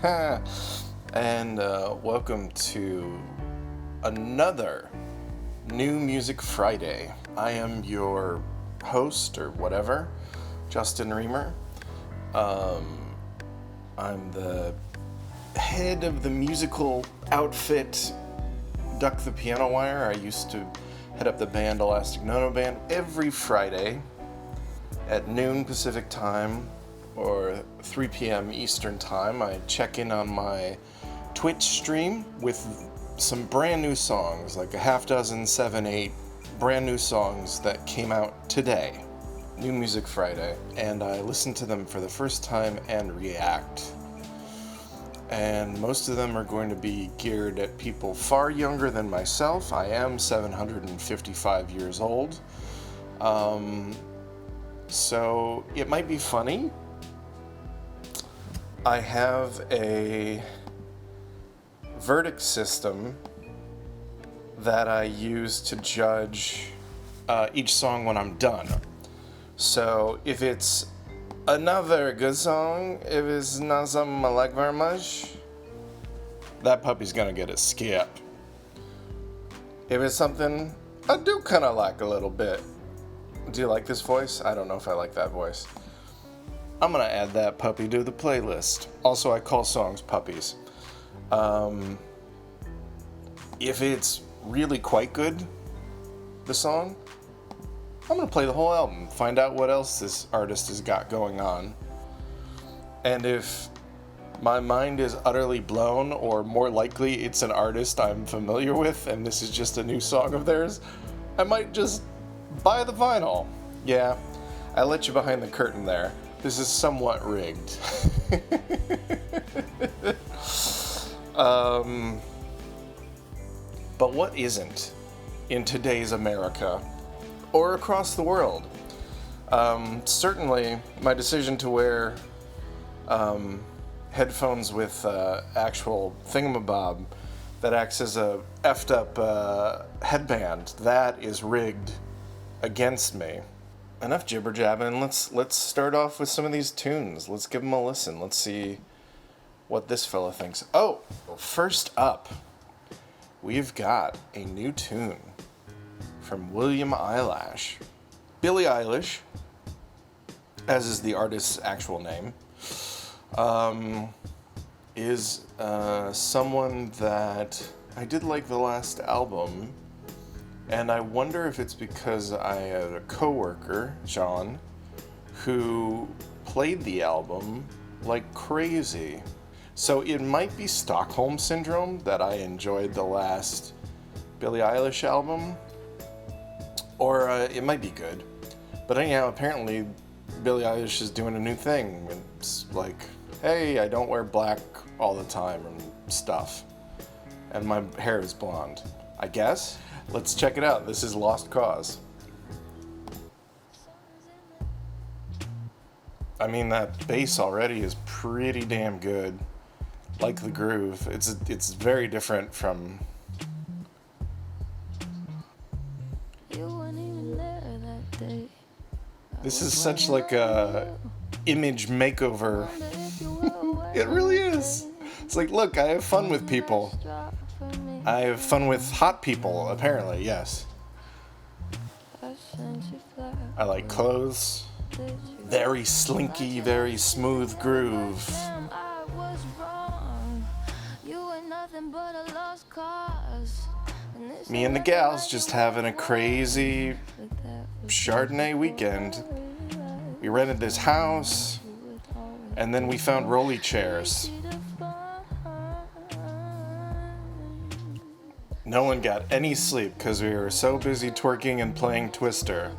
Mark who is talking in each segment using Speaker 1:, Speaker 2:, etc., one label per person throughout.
Speaker 1: And welcome to another New Music Friday. I am your host, or whatever, Justin Remer. I'm the head of the musical outfit Duck the Piano Wire. I used to head up the band Elastic No Band. Every Friday at noon Pacific time or 3 p.m. Eastern time, I check in on my Twitch stream with some brand new songs, like a half dozen, 7, 8 brand new songs that came out today. New Music Friday. And I listen to them for the first time and react. And most of them are going to be geared at people far younger than myself. I am 755 years old. So it might be funny. I have a verdict system that I use to judge each song when I'm done. So if it's a not very good song, if it's not something I like very much, that puppy's gonna get a skip. If it's something I do kind of like a little bit. Do you like this voice? I don't know if I like that voice. I'm gonna add that puppy to the playlist. Also, I call songs puppies. If it's really quite good, the song, I'm gonna play the whole album, find out what else this artist has got going on. And if my mind is utterly blown, or more likely it's an artist I'm familiar with and this is just a new song of theirs, I might just buy the vinyl. Yeah, I let you behind the curtain there. This is somewhat rigged. But what isn't in today's America or across the world? Certainly, my decision to wear headphones with actual thingamabob that acts as a effed up headband, that is rigged against me. Enough jibber jabbing. Let's start off with some of these tunes. Let's give them a listen. Let's see what this fella thinks. Oh, first up, we've got a new tune from William Eilish. Billie Eilish, as is the artist's actual name, is someone that I did like the last album, and I wonder if it's because I had a coworker, John, who played the album like crazy. So it might be Stockholm Syndrome that I enjoyed the last Billie Eilish album, or it might be good. But anyhow, apparently Billie Eilish is doing a new thing. It's like, hey, I don't wear black all the time and stuff. And my hair is blonde, I guess. Let's check it out. This is Lost Cause. I mean, that bass already is pretty damn good. Like the groove. It's very different from... This is such like a image makeover. It really is. It's like, look, I have fun with people. I have fun with hot people, apparently, yes. I like clothes. Very slinky, very smooth groove. Me and the gals just having a crazy Chardonnay weekend. We rented this house, and then we found rolly chairs. No one got any sleep because we were so busy twerking and playing Twister.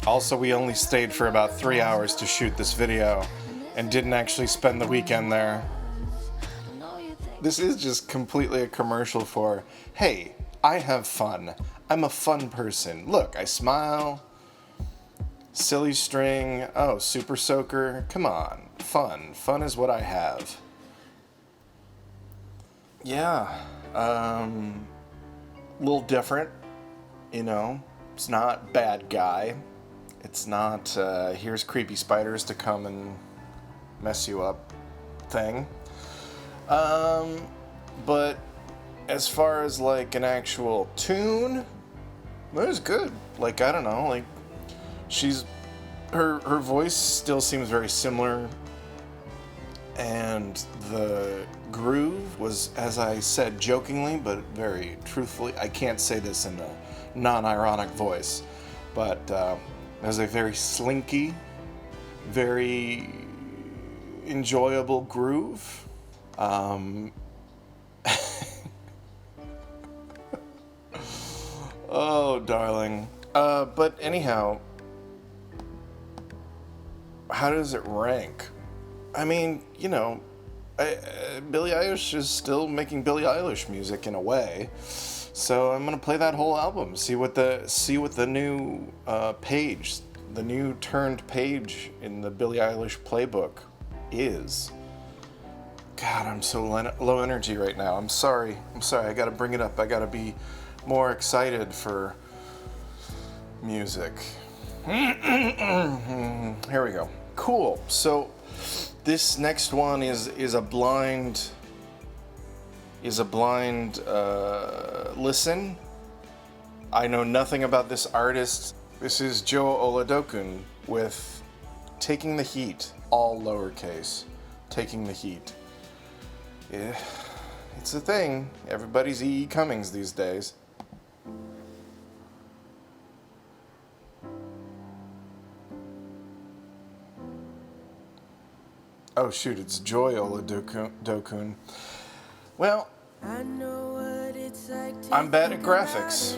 Speaker 1: Also, we only stayed for about 3 hours to shoot this video and didn't actually spend the weekend there. This is just completely a commercial for, hey, I have fun. I'm a fun person. Look, I smile. Silly string. Oh, super soaker. Come on. Fun. Fun is what I have. Yeah. A little different, you know. It's not bad guy. It's not, here's creepy spiders to come and mess you up thing. But as far as like an actual tune, it was good. Like, I don't know, like her voice still seems very similar, and the groove was, as I said jokingly but very truthfully, I can't say this in a non-ironic voice, but it was a very slinky, very enjoyable groove. Oh, darling. But anyhow, how does it rank? I mean, you know, Billie Eilish is still making Billie Eilish music in a way, so I'm gonna play that whole album. See what the new page, the new turned page in the Billie Eilish playbook is. God, I'm so low energy right now. I'm sorry. I gotta bring it up. I gotta be more excited for music. Here we go. Cool. So this next one is a blind listen. I know nothing about this artist. This is Joy Oladokun with Taking the Heat, all lowercase. Taking the Heat. Yeah, it's a thing. Everybody's E.E. Cummings these days. Oh shoot, it's Joy Oladokun. Well, I'm bad at graphics.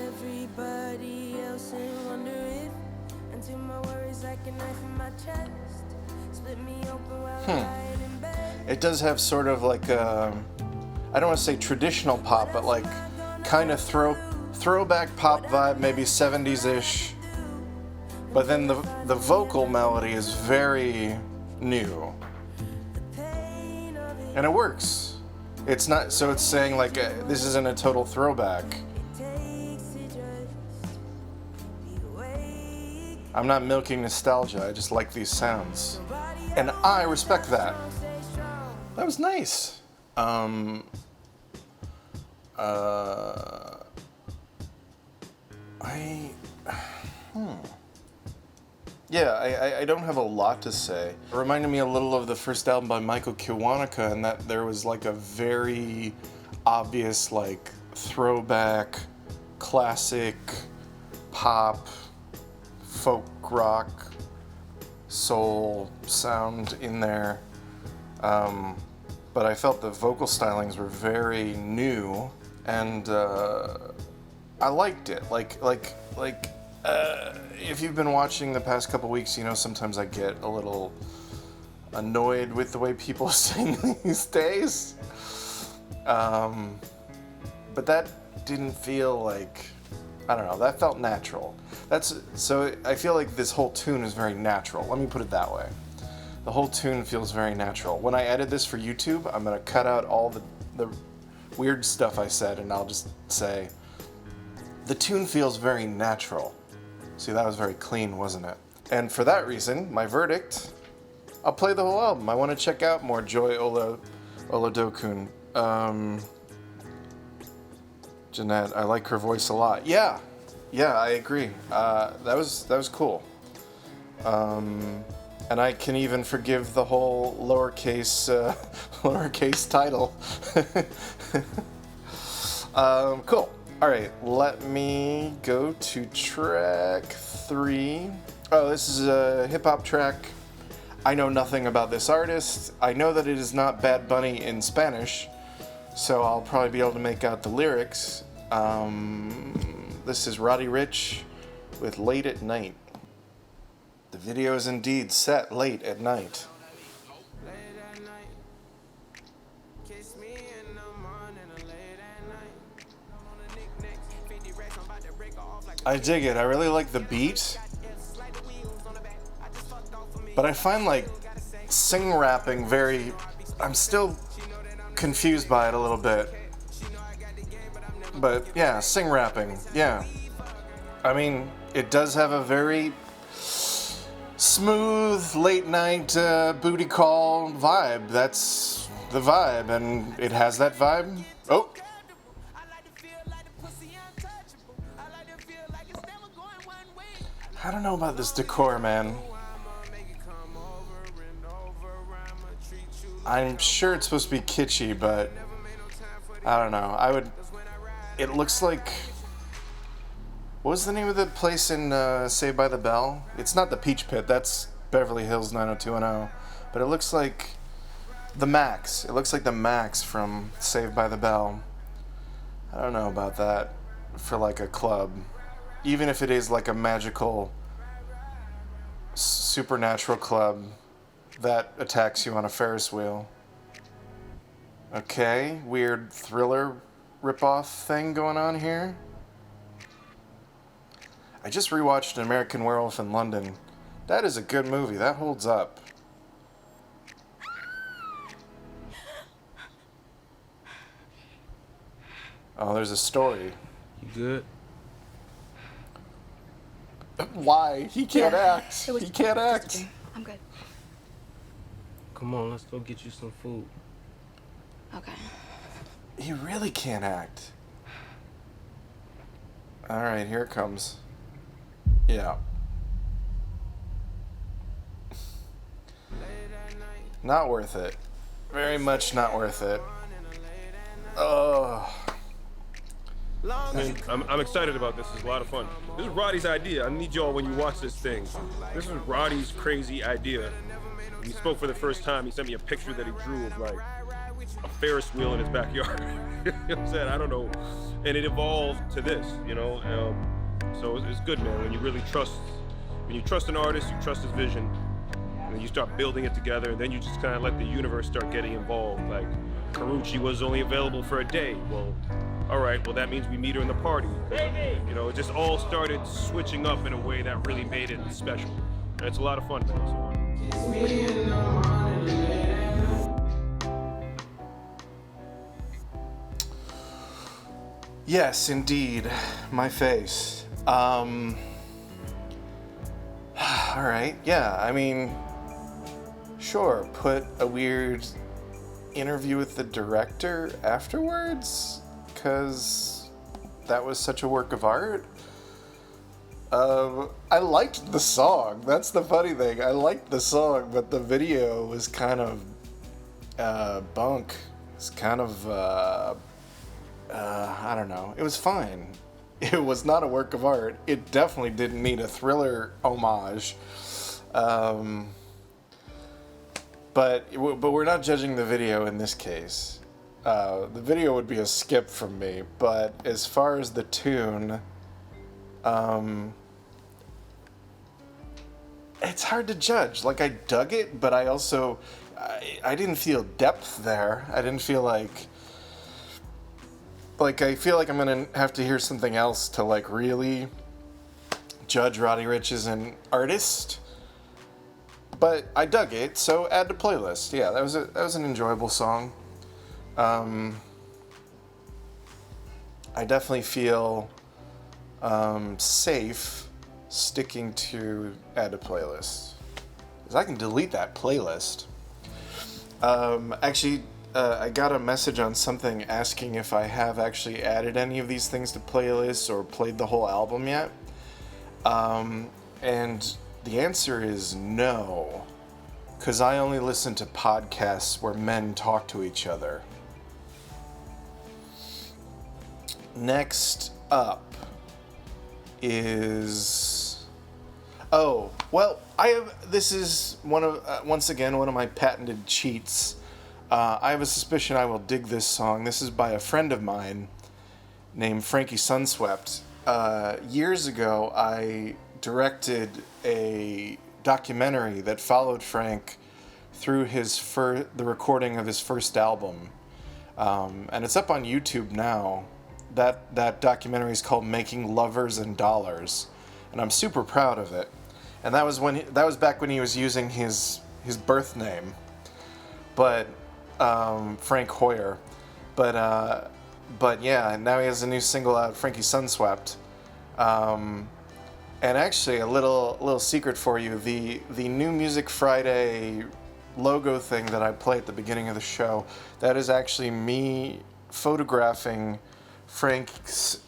Speaker 1: It does have sort of like a, I don't want to say traditional pop, but like kind of throwback pop vibe, maybe 70s-ish. But then the vocal melody is very new. And it works. It's not, so it's saying like, this isn't a total throwback. I'm not milking nostalgia, I just like these sounds. And I respect that. That was nice. Yeah, I don't have a lot to say. It reminded me a little of the first album by Michael Kiwanuka, in that there was like a very obvious like throwback, classic, pop, folk rock, soul sound in there. But I felt the vocal stylings were very new, and I liked it. If you've been watching the past couple weeks, you know sometimes I get a little annoyed with the way people sing these days. But that didn't feel like, I don't know, that felt natural. So I feel like this whole tune is very natural. Let me put it that way. The whole tune feels very natural. When I edit this for YouTube, I'm gonna cut out all the weird stuff I said, and I'll just say, the tune feels very natural. See, that was very clean, wasn't it? And for that reason, my verdict, I'll play the whole album. I want to check out more Joy Oladokun. Jeanette, I like her voice a lot. Yeah, I agree. That was cool. And I can even forgive the whole lowercase title. Cool. All right, let me go to track 3. Oh, this is a hip-hop track. I know nothing about this artist. I know that it is not Bad Bunny in Spanish, so I'll probably be able to make out the lyrics. This is Roddy Ricch with Late at Night. The video is indeed set late at night. I dig it. I really like the beat. But I find like sing rapping very, I'm still confused by it a little bit. But yeah, sing rapping. Yeah. I mean, it does have a very smooth late night booty call vibe. That's the vibe, and it has that vibe. Oh. I don't know about this decor, man. I'm sure it's supposed to be kitschy, but I don't know. It looks like... What was the name of the place in Saved by the Bell? It's not the Peach Pit. That's Beverly Hills 90210. But it looks like the Max. It looks like the Max from Saved by the Bell. I don't know about that for like a club. Even if it is like a magical, supernatural club that attacks you on a Ferris wheel. Okay, weird thriller ripoff thing going on here. I just rewatched An American Werewolf in London. That is a good movie. That holds up. Oh, there's a story.
Speaker 2: You good?
Speaker 1: Why? He can't act. He can't act.
Speaker 3: I'm good.
Speaker 2: Come on, let's go get you some food.
Speaker 3: Okay.
Speaker 1: He really can't act. Alright, here it comes. Yeah. Not worth it. Very much not worth it. Oh.
Speaker 2: Man, I'm excited about this. It's a lot of fun. This is Roddy's idea. I need y'all when you watch this thing. This is Roddy's crazy idea. When he spoke for the first time, he sent me a picture that he drew of like a Ferris wheel in his backyard. You know what I'm saying? I don't know. And it evolved to this, you know? So it's good, man. When you trust an artist, you trust his vision, and then you start building it together, and then you just kind of let the universe start getting involved. Like, Karuchi was only available for a day. Well, all right, well, that means we meet her in the party. You know, it just all started switching up in a way that really made it special. And it's a lot of fun, man.
Speaker 1: Yes, indeed. My face. Alright, yeah, I mean, sure, put a weird interview with the director afterwards, because that was such a work of art. I liked the song. That's the funny thing. I liked the song, but the video was kind of bunk. It's kind of I don't know. It was fine. It was not a work of art. It definitely didn't need a thriller homage. But we're not judging the video in this case. The video would be a skip from me. But as far as the tune, it's hard to judge. Like, I dug it, but I also I didn't feel depth there. I didn't feel like I feel like I'm gonna have to hear something else to like really judge Roddy Ricch as an artist. But I dug it, so add to playlist. Yeah, that was an enjoyable song. I definitely feel safe sticking to add to playlist, because I can delete that playlist. Actually, I got a message on something asking if I have actually added any of these things to playlists or played the whole album yet. And the answer is no, because I only listen to podcasts where men talk to each other. Next up is... Oh, well, this is once again, one of my patented cheats. I have a suspicion I will dig this song. This is by a friend of mine named Frankie Sunswept. Years ago, I directed a documentary that followed Frank through the recording of his first album. And it's up on YouTube now. That documentary is called Making Lovers and Dollars. And I'm super proud of it. And that was back when he was using his birth name. But Frank Hoyer, but yeah, now he has a new single out, Frankie Sunswept, and And actually, a little secret for you: the New Music Friday logo thing that I play at the beginning of the show, that is actually me photographing Frank's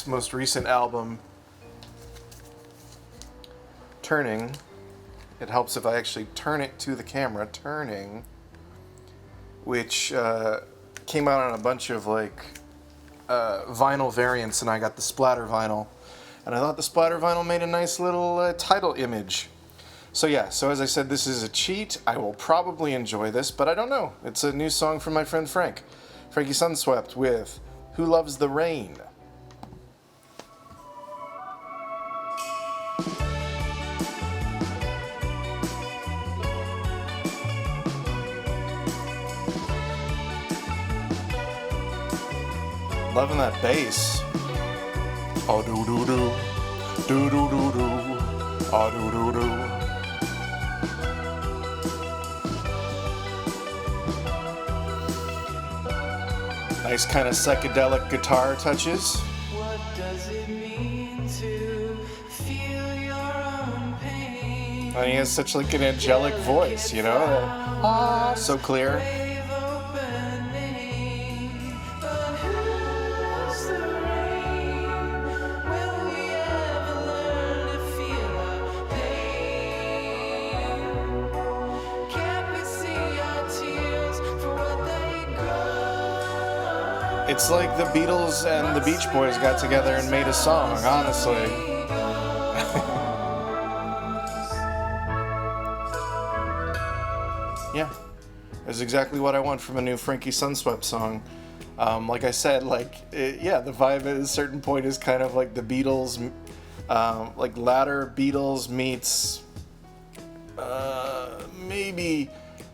Speaker 1: most recent album, Turning. It helps if I actually turn it to the camera. Turning, which came out on a bunch of vinyl variants, and I got the splatter vinyl. And I thought the splatter vinyl made a nice little title image. So yeah, so as I said, this is a cheat. I will probably enjoy this, but I don't know. It's a new song from my friend Frank. Frankie Sunswept with Who Loves the Rain. Loving that bass. Oh do do do, do do do do, oh do do do. Nice kind of psychedelic guitar touches.
Speaker 3: What does it mean to feel your own pain?
Speaker 1: And he has such an angelic voice, you know, so clear. It's like the Beatles and the Beach Boys got together and made a song, honestly. Yeah, that's exactly what I want from a new Frankie Sunswept song. Like I said, the vibe at a certain point is kind of like the Beatles, latter Beatles meets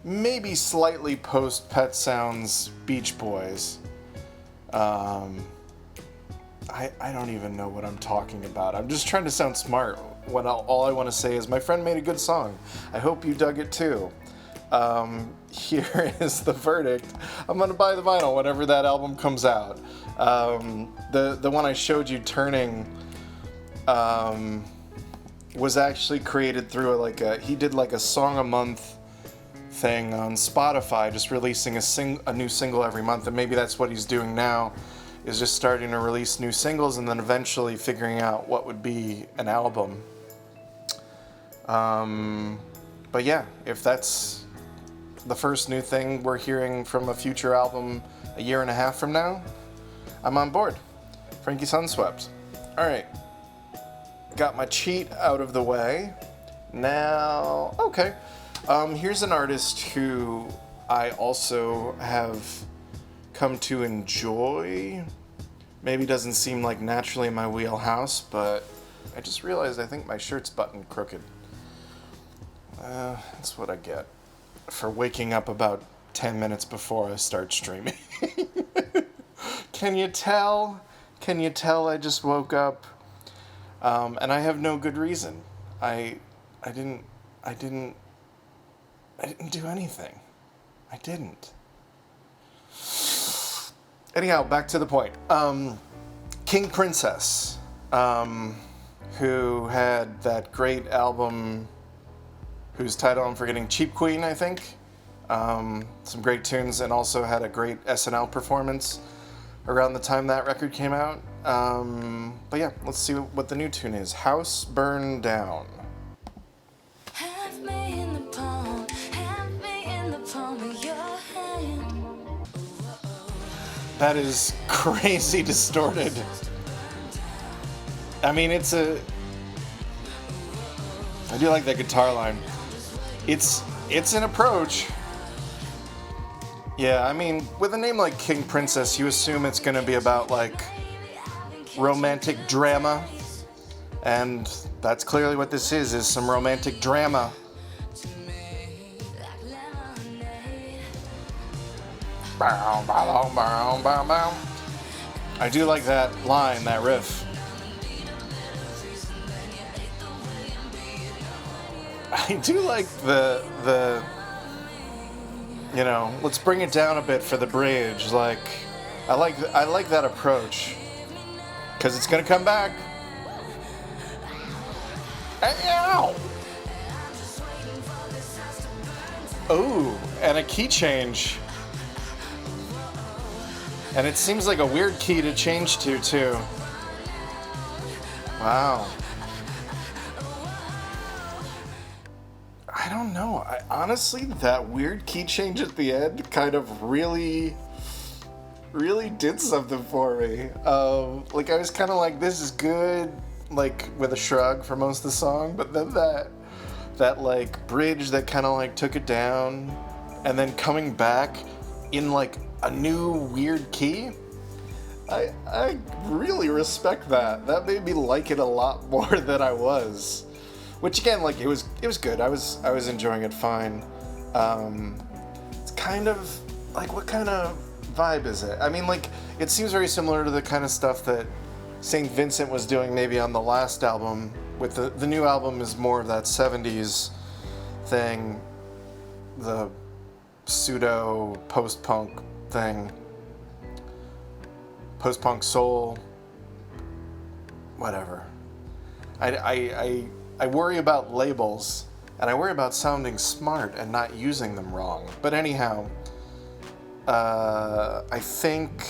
Speaker 1: maybe slightly post Pet Sounds Beach Boys. I don't even know what I'm talking about. I'm just trying to sound smart. All I want to say is my friend made a good song. I hope you dug it too. Here is the verdict. I'm gonna buy the vinyl whenever that album comes out. The one I showed you, Turning, was actually created through he did a song a month thing on Spotify, just releasing a new single every month, and maybe that's what he's doing now, is just starting to release new singles and then eventually figuring out what would be an album. But yeah, if that's the first new thing we're hearing from a future album a year and a half from now, I'm on board. Frankie Sunswept. Alright, got my cheat out of the way. Now, okay. Here's an artist who I also have come to enjoy. Maybe doesn't seem like naturally in my wheelhouse, but I just realized I think my shirt's buttoned crooked. That's what I get for waking up about 10 minutes before I start streaming. Can you tell? Can you tell I just woke up? And I have no good reason. I didn't do anything. I didn't. Anyhow, back to the point. King Princess, who had that great album, whose title I'm forgetting, Cheap Queen, I think. Some great tunes, and also had a great SNL performance around the time that record came out. But yeah, let's see what the new tune is. House Burned Down.
Speaker 3: Have me in the palm of your hand.
Speaker 1: That is crazy distorted. I mean, I do like that guitar line. It's an approach. Yeah, I mean, with a name like King Princess, you assume it's gonna be about romantic drama. And that's clearly what this is some romantic drama. I do like that line, that riff. I do like the let's bring it down a bit for the bridge. I like that approach, because it's gonna come back. Ow! Ooh, and a key change. And it seems like a weird key to change to, too. Wow. I don't know. Honestly, that weird key change at the end kind of really did something for me. Like, I was kind of like, this is good, like, with a shrug for most of the song, but then that like, bridge that kind of, like, took it down, and then coming back in, like, a new weird key, I really respect that. That made me like it a lot more than I was. Which again, like, it was good. I was enjoying it fine. It's kind of like, what kind of vibe is it? I mean, like, it seems very similar to the kind of stuff that St. Vincent was doing maybe on the last album. With the new album is more of that 70s thing, the pseudo post-punk thing, post-punk soul, whatever. I worry about labels, and I worry about sounding smart and not using them wrong. But anyhow, I think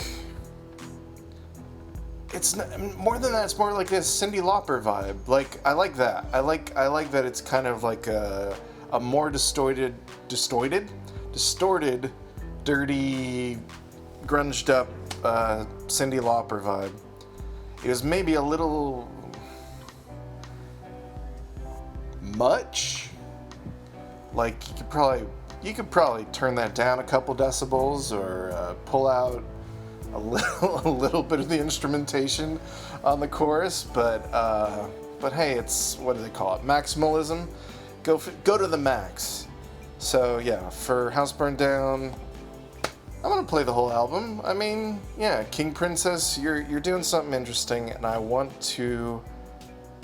Speaker 1: it's more than that. It's more like this Cyndi Lauper vibe. Like, I like that. I like that it's kind of like a more distorted, dirty, grunged up Cyndi Lauper vibe. It was maybe a little much. Like, you could probably turn that down a couple decibels, or pull out a little bit of the instrumentation on the chorus. But hey, it's, what do they call it? Maximalism. Go to the max. So yeah, for House Burned Down, I'm gonna play the whole album. I mean, yeah, King Princess, you're doing something interesting, and I want to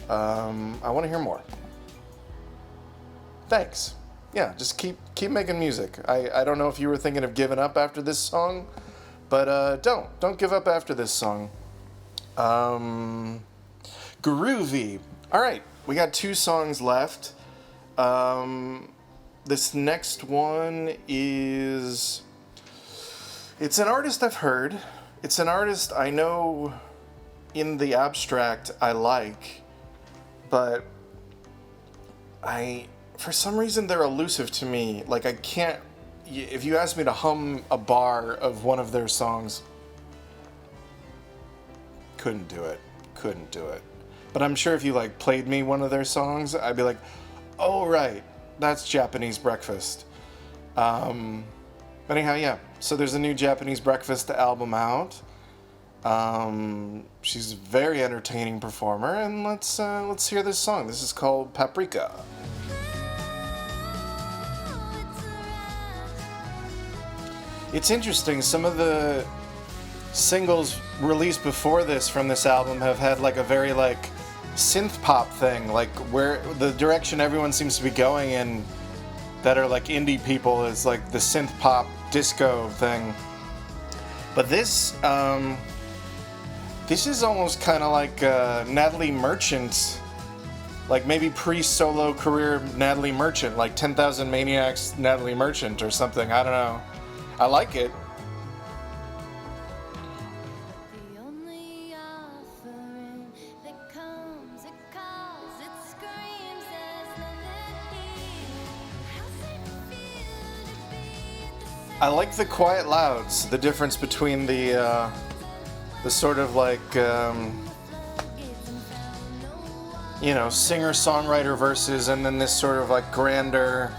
Speaker 1: hear more. Thanks. Yeah, just keep making music. I don't know if you were thinking of giving up after this song, but don't give up after this song. Groovy. All right, we got 2 songs left. This next one is, it's an artist I've heard. It's an artist I know in the abstract I like, but for some reason they're elusive to me. Like, I can't, if you ask me to hum a bar of one of their songs, couldn't do it. But I'm sure if you, like, played me one of their songs, I'd be like, oh right, that's Japanese Breakfast. Anyhow, yeah, so there's a new Japanese Breakfast album out. She's a very entertaining performer, and let's hear this song. This is called Paprika. It's interesting, some of the singles released before this from this album have had like a very like synth pop thing, like where the direction everyone seems to be going in that are like indie people is like the synth pop disco thing. But this is almost kind of like Natalie Merchant, like maybe pre-solo career Natalie Merchant, like 10,000 Maniacs Natalie Merchant or something. I don't know. I like it. I like the quiet louds, the difference between the sort of like, singer-songwriter verses, and then this sort of like grander,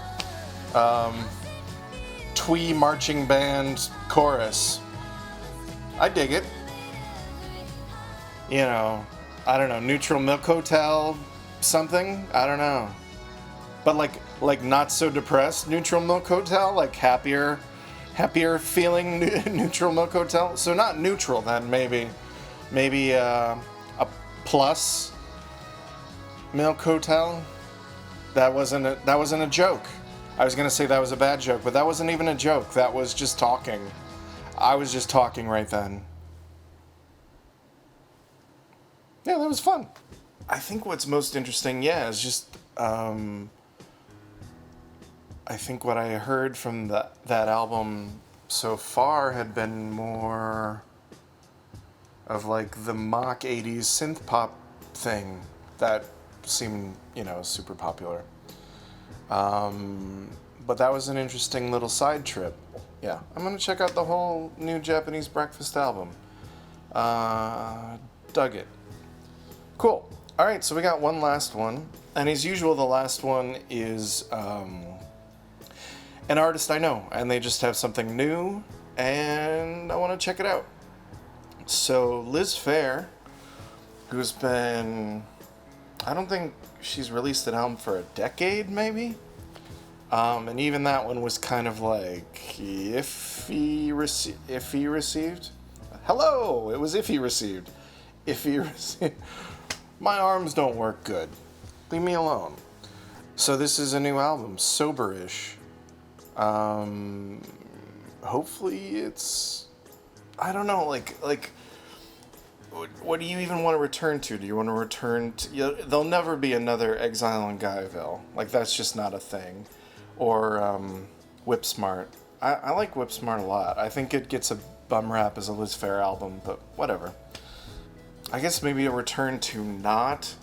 Speaker 1: twee marching band chorus. I dig it. I don't know, Neutral Milk Hotel something? I don't know. But like not so depressed Neutral Milk Hotel, like happier feeling Neutral Milk Hotel. So not neutral then, maybe a plus Milk Hotel. That wasn't a joke. I was gonna say that was a bad joke, but that wasn't even a joke. That was just talking. I was just talking right then. Yeah, that was fun. I think what's most interesting, is just I think what I heard from that album so far had been more of like the mock 80s synth pop thing that seemed, super popular. But that was an interesting little side trip. Yeah, I'm gonna check out the whole new Japanese breakfast album. Dug it. Cool. All right, so we got one last one. And as usual, the last one is an artist I know, and they just have something new, and I want to check it out. So Liz Phair, who's been, I don't think she's released an album for a decade, maybe? And even that one was kind of like iffy received. Hello, it was iffy received. Iffy received. My arms don't work good. Leave me alone. So this is a new album, Soberish. Hopefully it's, I don't know, like, what do you even want to return to? Do you want to return to, there'll never be another Exile in Guyville. Like, that's just not a thing. Or, Whip Smart. I like Whip Smart a lot. I think it gets a bum rap as a Liz Phair album, but whatever. I guess maybe a return to not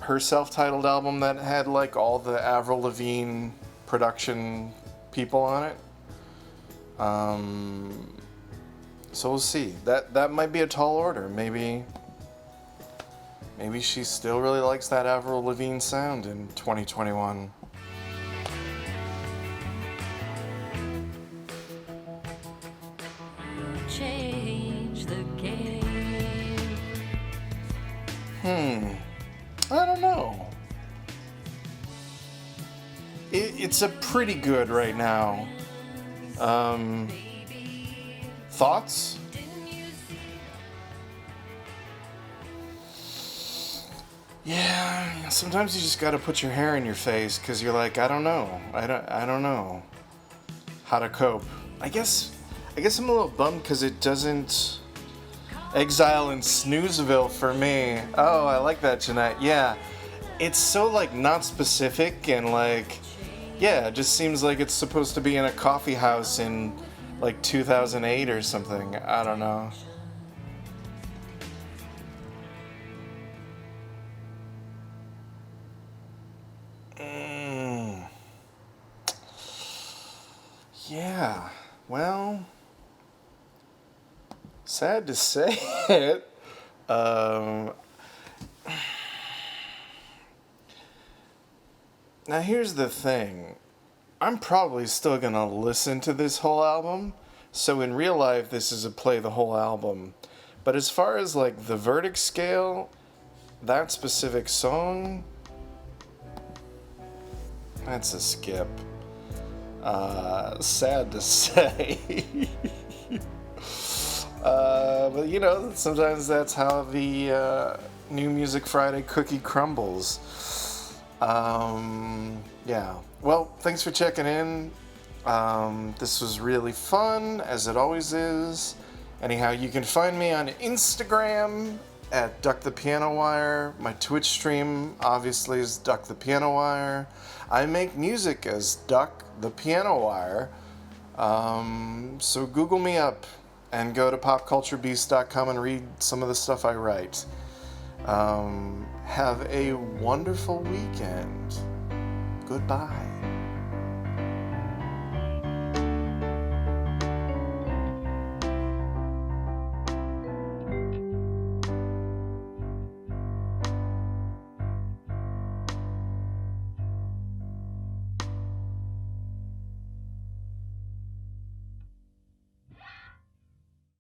Speaker 1: her self-titled album that had, like, all the Avril Lavigne production people on it. So we'll see. That might be a tall order. Maybe she still really likes that Avril Lavigne sound in 2021.
Speaker 3: Change the game.
Speaker 1: I don't know. It's a pretty good right now. Thoughts? Yeah, sometimes you just gotta put your hair in your face because you're like, I don't know. I don't know how to cope. I guess I'm a little bummed because it doesn't Exile in Snoozeville for me. Oh, I like that, Jeanette. Yeah, it's so like not specific and like, yeah, it just seems like it's supposed to be in a coffee house in like 2008 or something. I don't know. Yeah, well, sad to say it. Now here's the thing. I'm probably still gonna listen to this whole album, so in real life this is a play the whole album. But as far as like the verdict scale, that specific song, that's a skip. Sad to say. But you know, sometimes that's how the New Music Friday cookie crumbles. Yeah. Well, thanks for checking in. This was really fun, as it always is. Anyhow, you can find me on Instagram at Duck the Piano Wire. My Twitch stream, obviously, is Duck the Piano Wire. I make music as Duck the Piano Wire. So Google me up and go to popculturebeast.com and read some of the stuff I write. Have a wonderful weekend. Goodbye.